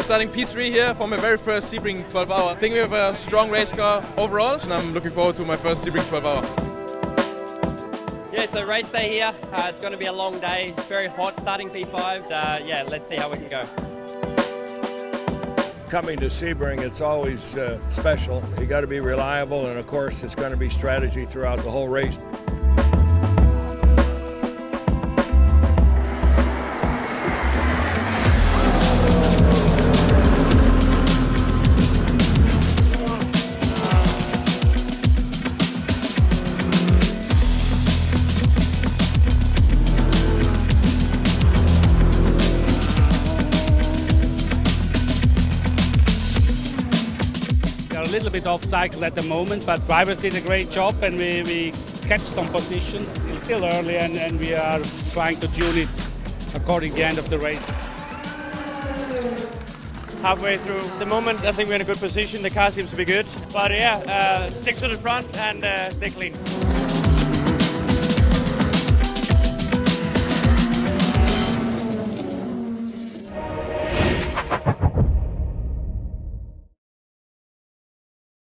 starting P3 here for my very first Sebring 12 hour. I think we have a strong race car overall, and I'm looking forward to my first Sebring 12 hour. Yeah, so race day here. It's going to be a long day, very hot, starting P5. Yeah, let's see how we can go. Coming to Sebring, it's always special. You got to be reliable, and of course, it's going to be strategy throughout the whole race. A little bit off cycle at the moment, but drivers did a great job and we catch some position. It's still early and we are trying to tune it according to the end of the race. Halfway through the moment, I think we're in a good position. The car seems to be good, but yeah, stick to the front and stay clean.